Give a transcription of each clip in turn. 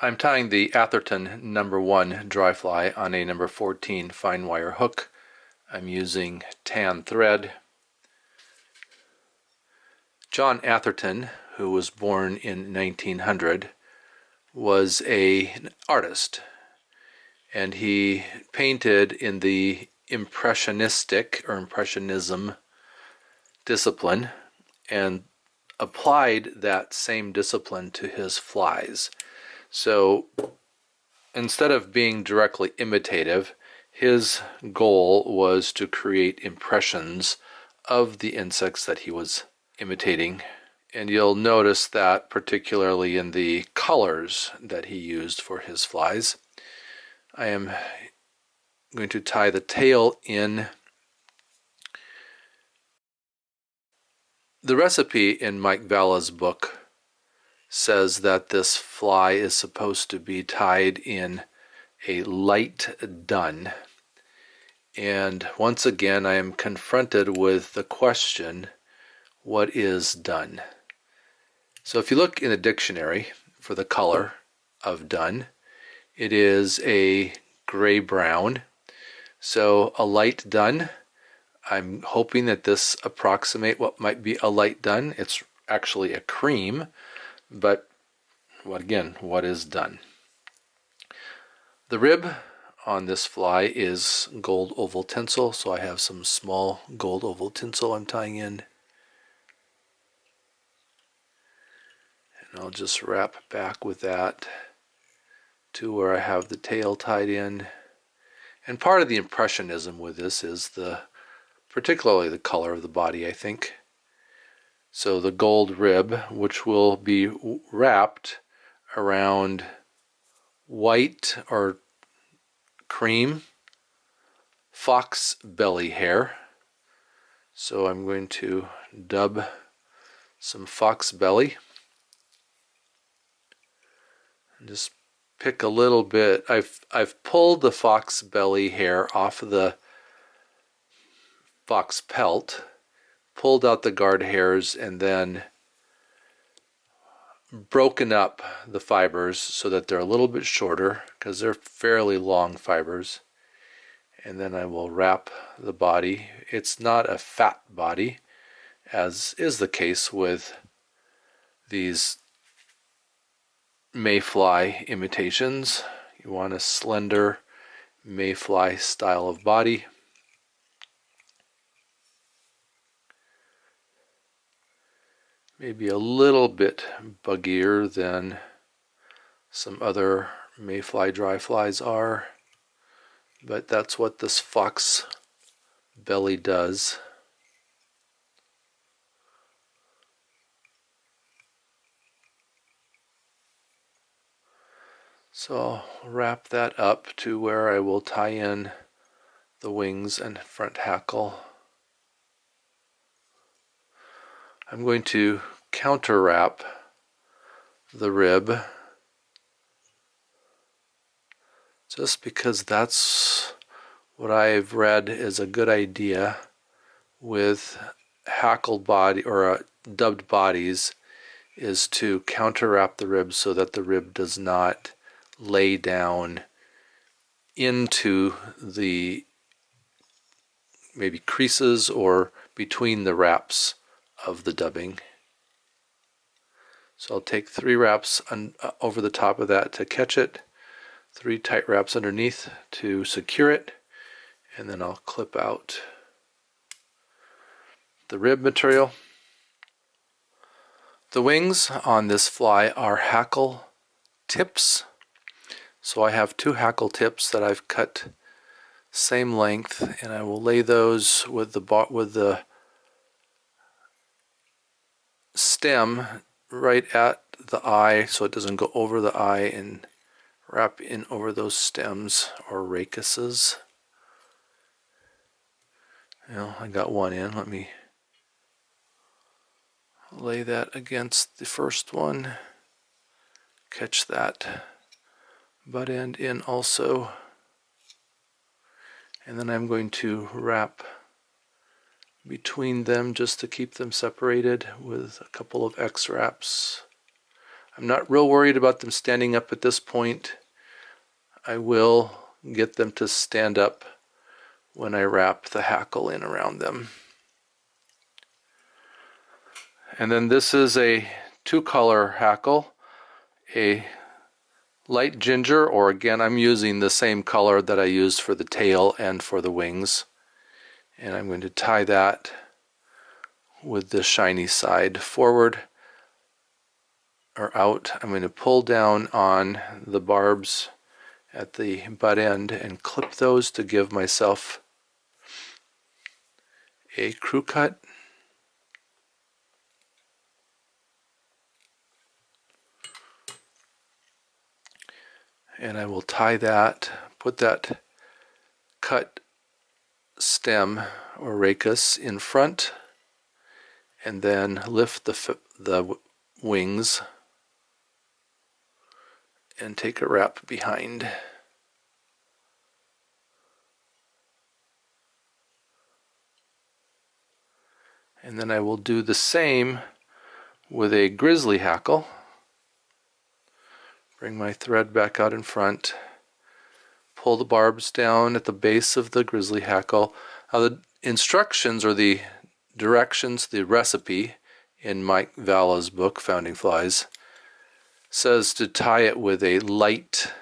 I'm tying the Atherton #1 dry fly on a #14 fine wire hook. I'm using tan thread. John Atherton, who was born in 1900, was an artist, and he painted in the Impressionism discipline and applied that same discipline to his flies. So instead of being directly imitative, his goal was to create impressions of the insects that he was imitating. And you'll notice that particularly in the colors that he used for his flies. I am going to tie the tail in. The recipe in Mike Valla's book says that this fly is supposed to be tied in a light dun. And once again, I am confronted with the question, what is dun? So if you look in the dictionary for the color of dun, it is a gray-brown. So a light dun, I'm hoping that this approximate what might be a light dun. It's actually a cream, but again, what is dun? The rib on this fly is gold oval tinsel, so I have some small gold oval tinsel I'm tying in. And I'll just wrap back with that to where I have the tail tied in. And part of the impressionism with this is particularly the color of the body, I think. So the gold rib, which will be wrapped around white or cream fox belly hair. So I'm going to dub some fox belly. And just pick a little bit. I've pulled the fox belly hair off of the fox pelt, pulled out the guard hairs, and then broken up the fibers so that they're a little bit shorter because they're fairly long fibers. And then I will wrap the body. It's not a fat body, as is the case with these mayfly imitations. You want a slender mayfly style of body. Maybe a little bit buggier than some other mayfly dry flies are, but that's what this fox belly does. So I'll wrap that up to where I will tie in the wings and front hackle. I'm going to counter wrap the rib just because that's what I've read is a good idea with hackled body or dubbed bodies, is to counter wrap the rib so that the rib does not lay down into the maybe creases or between the wraps of the dubbing. So I'll take 3 wraps over the top of that to catch it, 3 tight wraps underneath to secure it, and then I'll clip out the rib material. The wings on this fly are hackle tips. So I have 2 hackle tips that I've cut same length, and I will lay those with the stem right at the eye so it doesn't go over the eye, and wrap in over those stems or rachises. I got one in. Let me lay that against the first one. Catch that butt end in also. And then I'm going to wrap between them just to keep them separated with a couple of X wraps. I'm not real worried about them standing up at this point. I will get them to stand up when I wrap the hackle in around them. And then this is a 2-color hackle, a light ginger, or again I'm using the same color that I used for the tail and for the wings. And I'm going to tie that with the shiny side forward or out. I'm going to pull down on the barbs at the butt end and clip those to give myself a crew cut. And I will tie that, put that cut stem or rachis in front, and then lift the wings and take a wrap behind. And then I will do the same with a grizzly hackle. Bring my thread back out in front, pull the barbs down at the base of the grizzly hackle. The instructions or the directions, the recipe in Mike Valla's book, Founding Flies, says to tie it with a light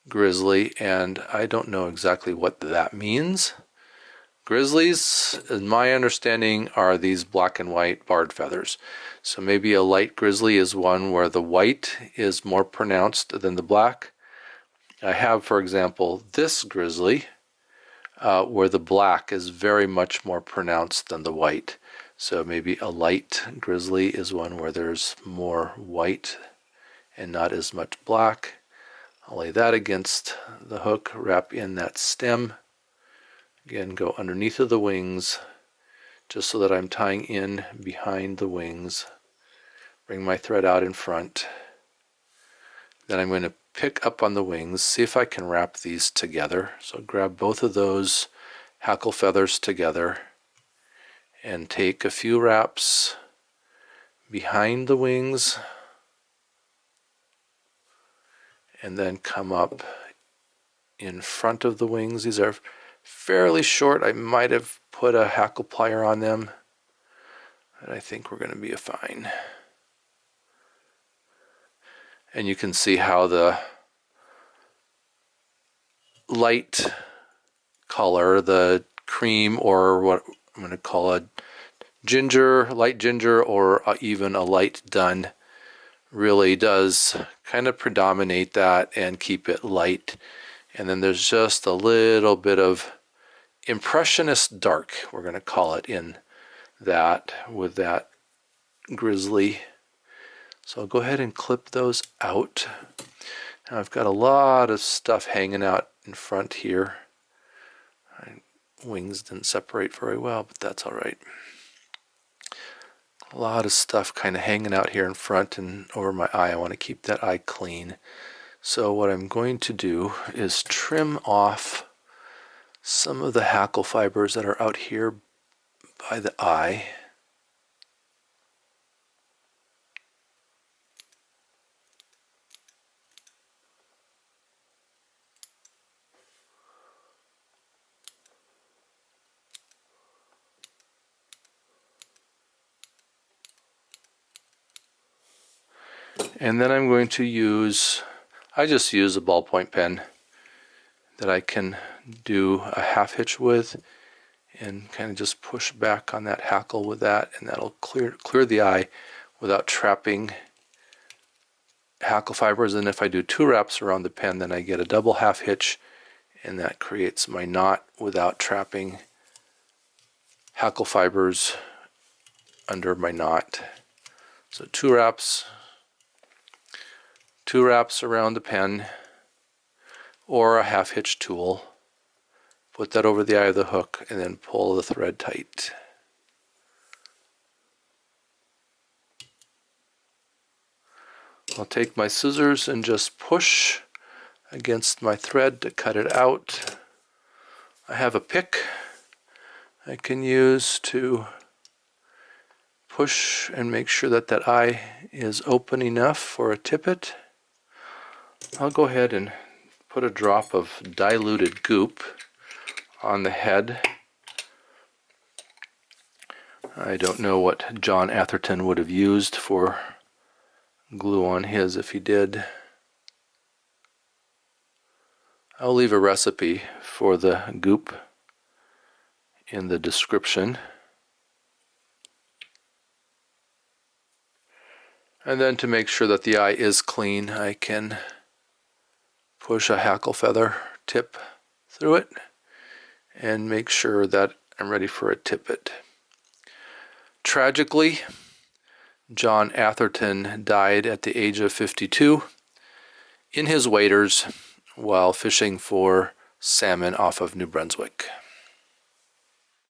grizzly, and I don't know exactly what that means. Grizzlies, in my understanding, are these black and white barred feathers. So maybe a light grizzly is one where the white is more pronounced than the black. I have, for example, this grizzly where the black is very much more pronounced than the white. So maybe a light grizzly is one where there's more white and not as much black. I'll lay that against the hook, wrap in that stem. Again, go underneath of the wings, just so that I'm tying in behind the wings. Bring my thread out in front. Then I'm going to pick up on the wings, see if I can wrap these together. So grab both of those hackle feathers together and take a few wraps behind the wings, and then come up in front of the wings. These are fairly short. I might have put a hackle plier on them, but I think we're going to be fine. And you can see how the light color, the cream, or what I'm going to call a ginger, light ginger, or even a light dun, really does kind of predominate that and keep it light. And then there's just a little bit of impressionist dark, we're going to call it, in that with that grizzly. So I'll go ahead and clip those out. Now I've got a lot of stuff hanging out in front here. My wings didn't separate very well, but that's all right. A lot of stuff kind of hanging out here in front and over my eye. I want to keep that eye clean. So what I'm going to do is trim off some of the hackle fibers that are out here by the eye. And then I'm going to I just use a ballpoint pen that I can do a half hitch with and kind of just push back on that hackle with that, and that'll clear the eye without trapping hackle fibers. And if I do 2 wraps around the pen, then I get a double half hitch, and that creates my knot without trapping hackle fibers under my knot. So 2 wraps around the pen, or a half hitch tool. Put that over the eye of the hook and then pull the thread tight. I'll take my scissors and just push against my thread to cut it out. I have a pick I can use to push and make sure that that eye is open enough for a tippet. I'll go ahead and put a drop of diluted goop on the head. I don't know what John Atherton would have used for glue on his if he did. I'll leave a recipe for the goop in the description. And then to make sure that the eye is clean, I can push a hackle feather tip through it and make sure that I'm ready for a tippet. Tragically, John Atherton died at the age of 52 in his waders while fishing for salmon off of New Brunswick.